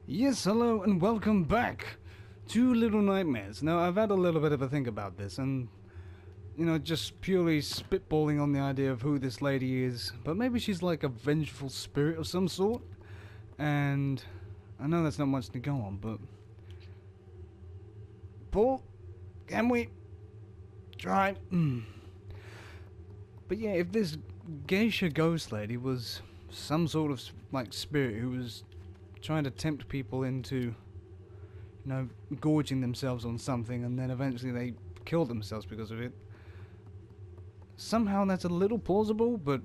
Yes, hello and welcome back to Little Nightmares. Now, I've had a little bit of a think about this and, just purely spitballing on the idea of who this lady is, but maybe she's like a vengeful spirit of some sort, and I know that's not much to go on, but... Paul, can we try? But yeah, if this geisha ghost lady was some sort of, like, spirit who was trying to tempt people into, gorging themselves on something, and then eventually they kill themselves because of it. Somehow that's a little plausible, but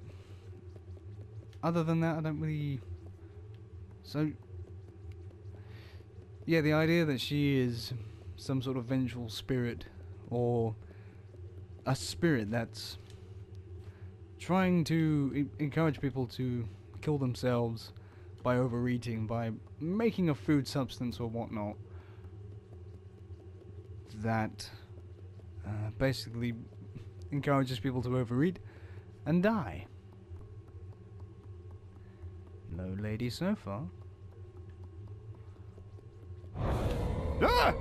other than that, I don't really... So, yeah, the idea that she is some sort of vengeful spirit, or a spirit that's trying to encourage people to kill themselves by overeating, by making a food substance or whatnot, that basically encourages people to overeat and die. No lady so far. Ah!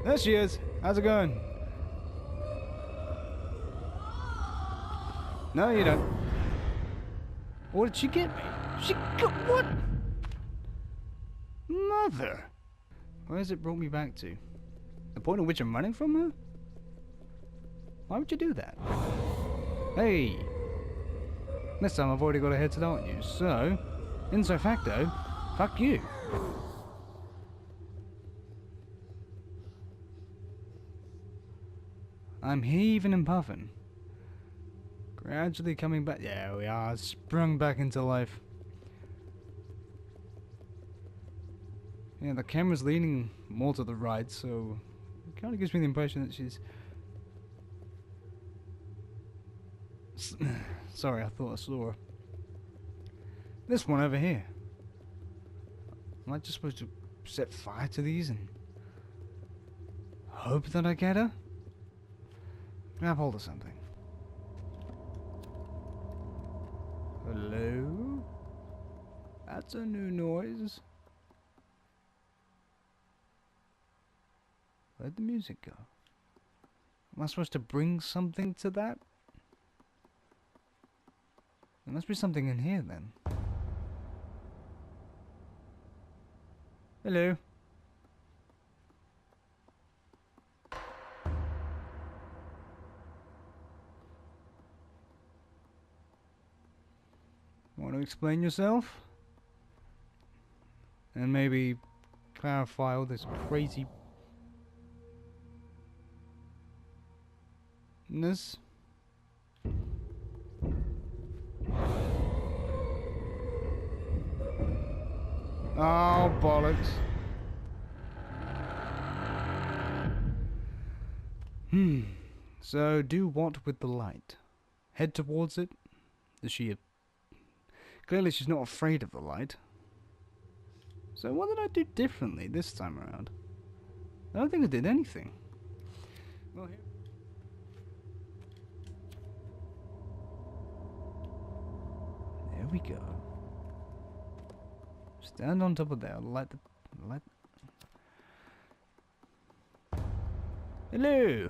There she is! How's it going? No, you don't. What did she get me? She got what? Mother! Where has it brought me back to? The point at which I'm running from her? Why would you do that? Hey! This time I've already got a head start on you, so... Inso facto, fuck you. I'm heaving and puffing. Gradually coming back. Yeah, we are. Sprung back into life. Yeah, the camera's leaning more to the right, so it kind of gives me the impression that she's... Sorry, I thought I saw her. This one over here. Am I just supposed to set fire to these and hope that I get her? Grab hold of something. Hello? That's a new noise. Where'd the music go? Am I supposed to bring something to that? There must be something in here then. Hello? Want to explain yourself? And maybe clarify all this crazy... ness? Oh, bollocks. So, do what with the light? Head towards it? Is she a... Clearly she's not afraid of the light. So what did I do differently this time around? I don't think I did anything. Well, here... There we go. Stand on top of there. Light the... light... Hello!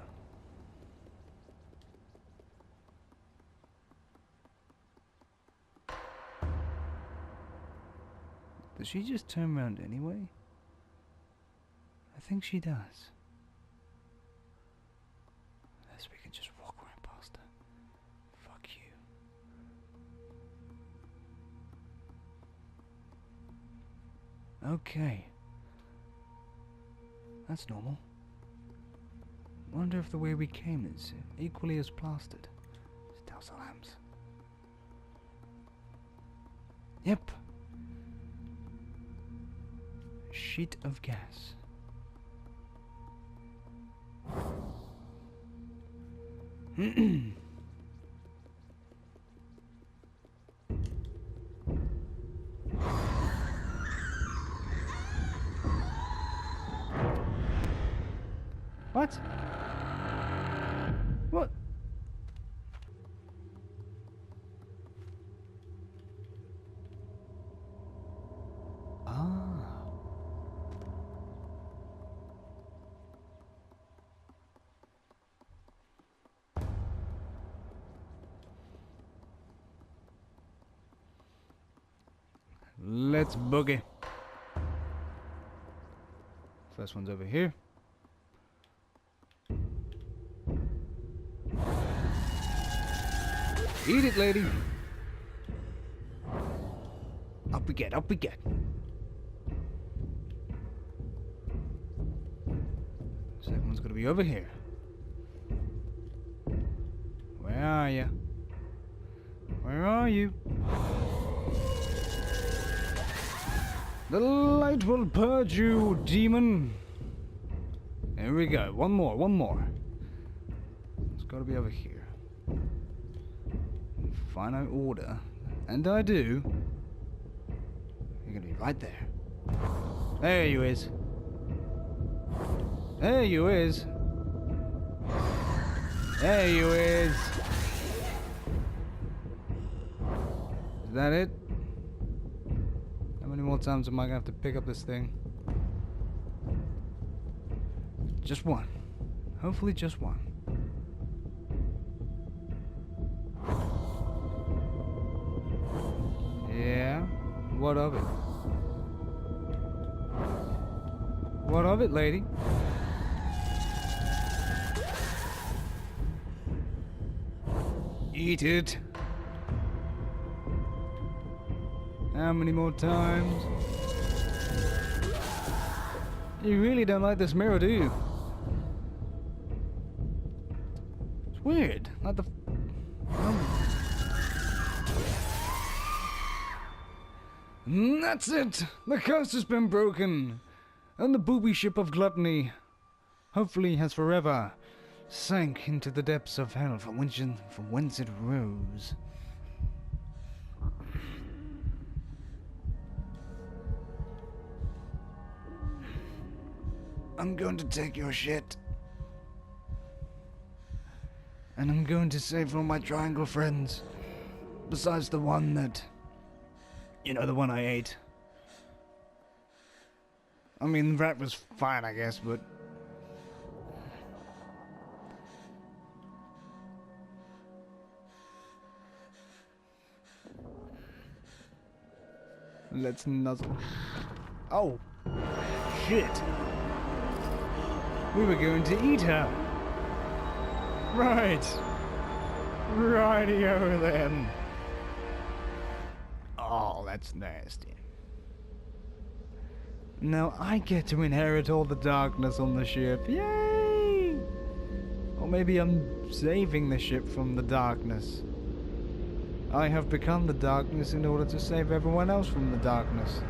Does she just turn around anyway? I think she does. Unless we can just walk right past her. Fuck you. Okay. That's normal. Wonder if the way we came is equally as plastered. Let's douse the lamps. Yep. Sheet of gas. What? What? Ah. Let's boogie. First one's over here. Eat it, lady. Up we get, up we get. Second one's gonna be over here. Where are you? Where are you? The light will purge you, demon. There we go. One more, one more. It's gotta be over here. Finite order. And I do. You're gonna be right there. There you is. There you is. There you is. Is that it? How many more times am I gonna have to pick up this thing? Just one. Hopefully just one. Yeah? What of it? What of it, lady? Eat it. How many more times? You really don't like this mirror, do you? It's weird. Like the... And that's it! The curse has been broken! And the booby ship of gluttony, hopefully has forever sank into the depths of hell from whence it rose. I'm going to take your shit. And I'm going to save all my triangle friends. Besides the one that... You know, the one I ate. I mean, that was fine, I guess, but... Let's nuzzle. Oh! Shit! We were going to eat her! Right! Righty-o then! Oh, that's nasty. Now I get to inherit all the darkness on the ship. Yay! Or maybe I'm saving the ship from the darkness. I have become the darkness in order to save everyone else from the darkness.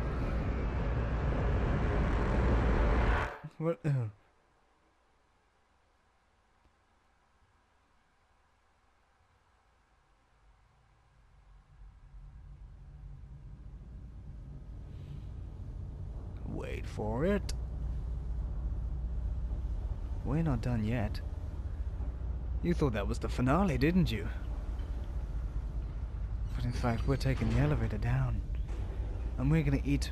What? Wait for it. We're not done yet. You thought that was the finale, didn't you? But in fact, we're taking the elevator down. And we're gonna eat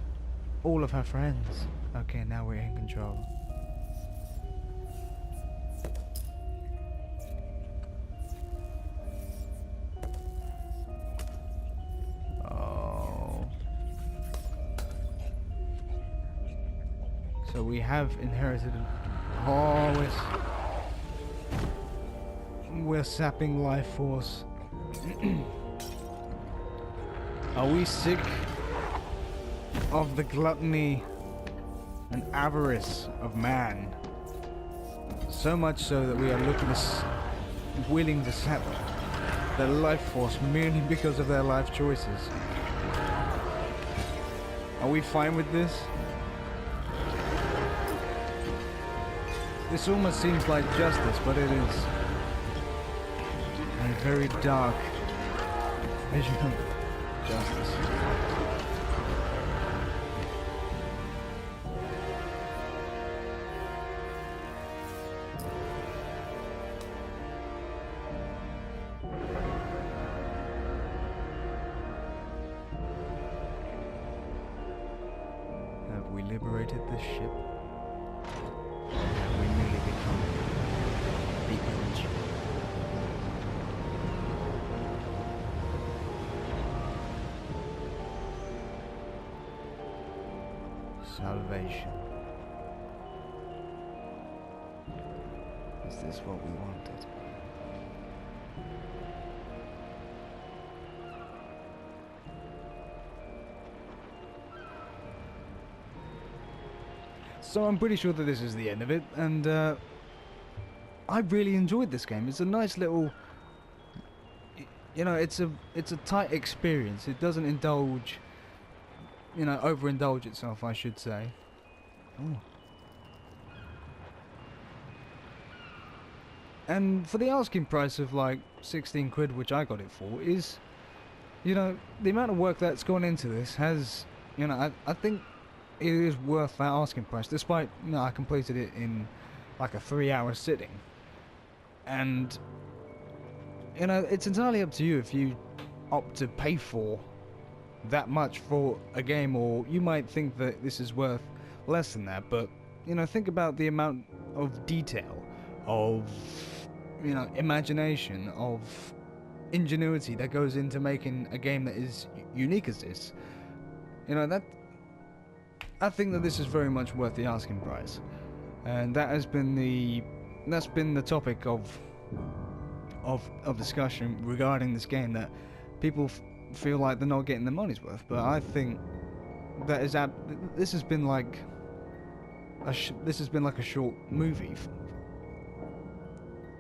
all of her friends. Okay, now we're in control. So we have inherited we're sapping life force. Are we sick of the gluttony and avarice of man? So much so that we are willing to sap their life force merely because of their life choices. Are we fine with this? This almost seems like justice, but it is a very dark vision of justice. Have we liberated this ship? Salvation. Is this what we wanted? So I'm pretty sure that this is the end of it, and I really enjoyed this game. It's a nice little, you know, it's a tight experience. It doesn't indulge, you know, overindulge itself, I should say. Ooh. And for the asking price of like 16 quid, which I got it for, is, you know, the amount of work that's gone into this has, you know, I think it is worth that asking price, despite, you know, I completed it in like a 3-hour sitting. And, you know, it's entirely up to you if you opt to pay for that much for a game, or you might think that this is worth less than that, but, you know, think about the amount of detail, of, you know, imagination, of ingenuity that goes into making a game that is unique as this. You know, that, I think that this is very much worth the asking price, and that's been the topic of discussion regarding this game, that people feel like they're not getting their money's worth. But I think that is this has been like a short movie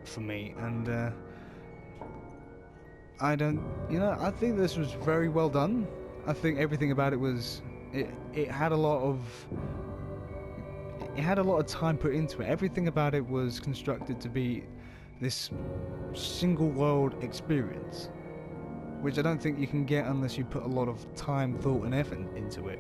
for me, and I think this was very well done. I think everything about it was, it had a lot of time put into it. Everything about it was constructed to be this single world experience, which I don't think you can get unless you put a lot of time, thought and effort into it.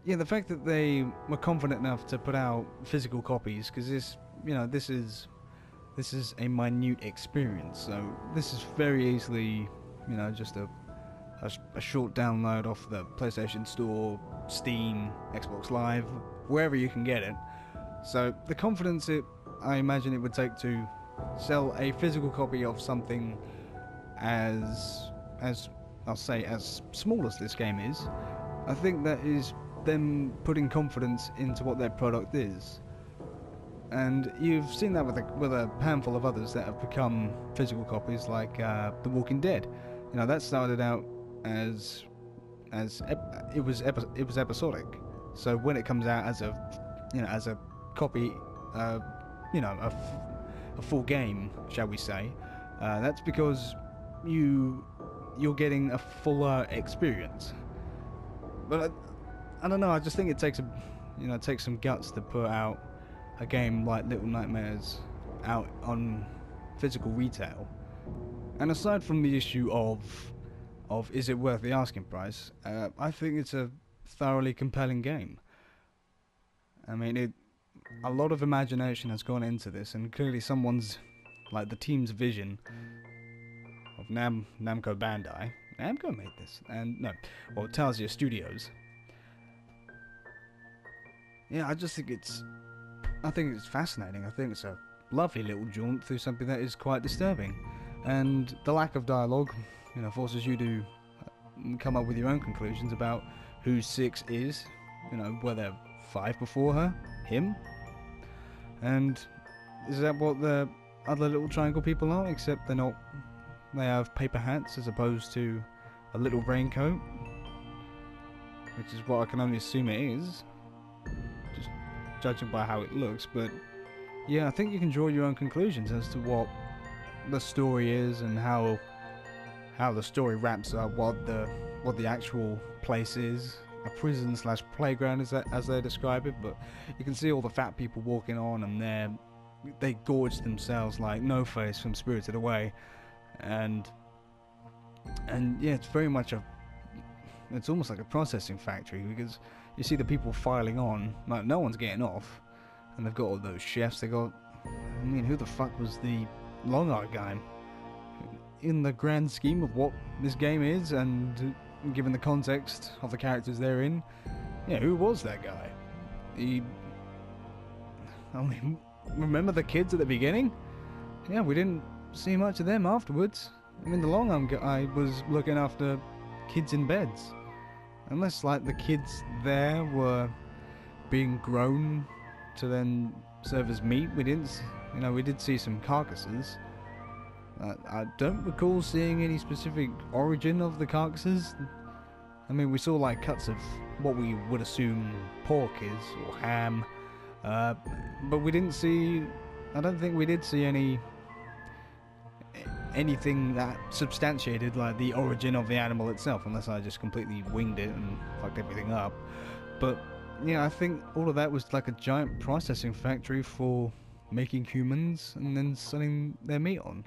Yeah, the fact that they were confident enough to put out physical copies, because this, you know, this is a minute experience, so this is very easily, you know, just a short download off the PlayStation Store, Steam, Xbox Live, wherever you can get it. So the confidence I imagine it would take to sell a physical copy of something as I'll say, as small as this game is, I think that is them putting confidence into what their product is. And you've seen that with a handful of others that have become physical copies, like The Walking Dead. You know, that started out as it was episodic. So when it comes out as a copy, you know, a full game, shall we say, that's because you're getting a fuller experience. But I don't know, I just think it takes some guts to put out a game like Little Nightmares out on physical retail. And aside from the issue of is it worth the asking price, I think it's a thoroughly compelling game. I mean, a lot of imagination has gone into this, and clearly someone's, like the team's vision of Namco Bandai. Namco made this, and no, well, Tazia Studios. Yeah, I think it's fascinating. I think it's a lovely little jaunt through something that is quite disturbing, and the lack of dialogue, you know, forces you to come up with your own conclusions about who Six is. You know, were there 5 before her, him, and is that what the other little triangle people are? Except they're not. They have paper hats as opposed to a little raincoat, which is what I can only assume it is. judging by how it looks, but yeah, I think you can draw your own conclusions as to what the story is and how the story wraps up, what the actual place is, a prison slash playground as they describe it. But you can see all the fat people walking on, and they gorge themselves like No Face from Spirited Away, and yeah, it's very much it's almost like a processing factory, because you see the people filing on, like no one's getting off, and they've got all those chefs. I mean, who the fuck was the long-eyed guy? In the grand scheme of what this game is, and given the context of the characters they're in, yeah, who was that guy? I mean, remember the kids at the beginning? Yeah, we didn't see much of them afterwards. I mean, the long-arm guy was looking after kids in beds. Unless, like, the kids there were being grown to then serve as meat. We did see some carcasses. I don't recall seeing any specific origin of the carcasses. I mean, we saw like cuts of what we would assume pork is, or ham, but we didn't see. I don't think we did see anything that substantiated like the origin of the animal itself, unless I just completely winged it and fucked everything up. But yeah, I think all of that was like a giant processing factory for making humans and then selling their meat on.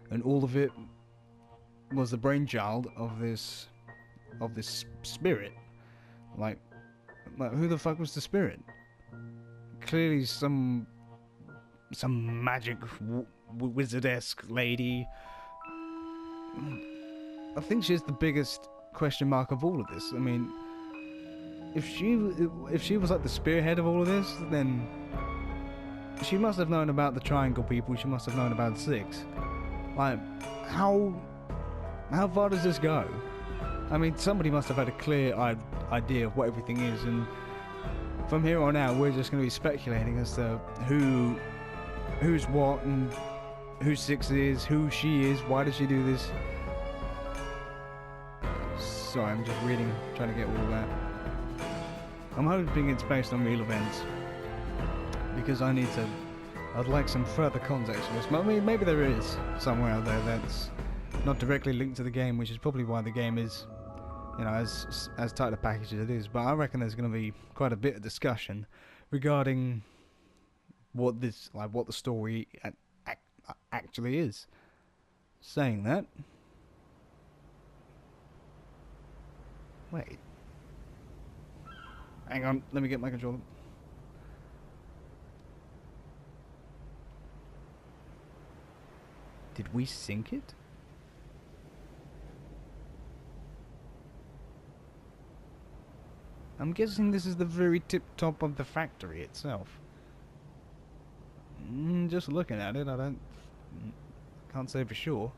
And all of it was the brainchild of this spirit. Like who the fuck was the spirit? Clearly some magic wizard-esque lady. I think she's the biggest question mark of all of this. I mean, if she was like the spearhead of all of this, then she must have known about the Triangle people. She must have known about Six. Like, how far does this go? I mean, somebody must have had a clear idea of what everything is, and from here on out, we're just going to be speculating as to who's what, and who Six is, who she is, why does she do this. Sorry, I'm just reading, trying to get all that. I'm hoping it's based on real events, because I'd like some further context for this. I mean, maybe there is somewhere out there that's not directly linked to the game, which is probably why the game is, as tight a package as it is. But I reckon there's going to be quite a bit of discussion regarding what the story actually is. Saying that, wait, hang on, let me get my controller. Did we sink it? I'm guessing this is the very tip top of the factory itself. Just looking at it, can't say for sure.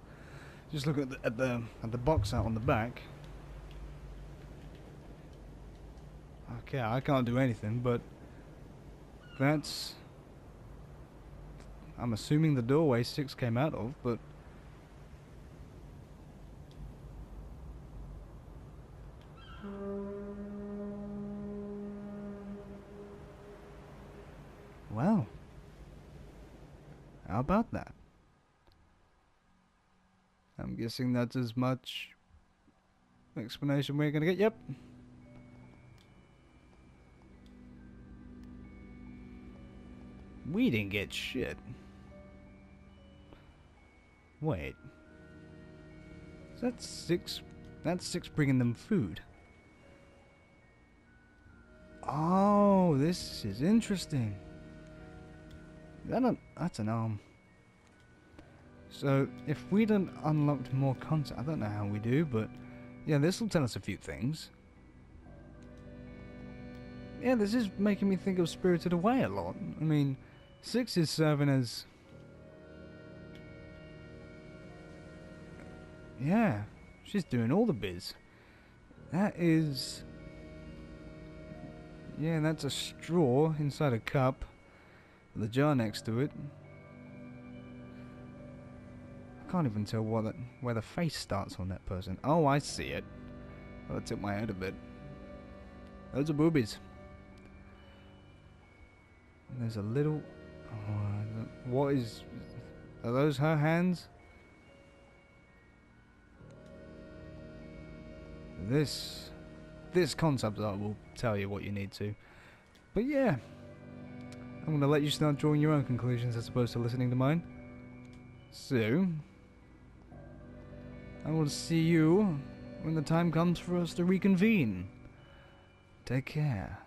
Just look at the box art on the back. Okay, I can't do anything, but that's, I'm assuming, the doorway Six came out of, but well, how about that? I'm guessing that's as much explanation we're gonna get. Yep. We didn't get shit. Wait. Is that Six? That's Six bringing them food. Oh, this is interesting. That's an arm. So, if we don't unlock more content, I don't know how we do, but yeah, this will tell us a few things. Yeah, this is making me think of Spirited Away a lot. I mean, Six is serving as... yeah, she's doing all the biz. That is... yeah, that's a straw inside a cup. The jar next to it. I can't even tell where the face starts on that person. Oh, I see it. I'll tip my head a bit. Those are boobies. And there's a little... what is... Are those her hands? This concept art will tell you what you need to. But yeah, I'm going to let you start drawing your own conclusions as opposed to listening to mine. So, I will see you when the time comes for us to reconvene. Take care.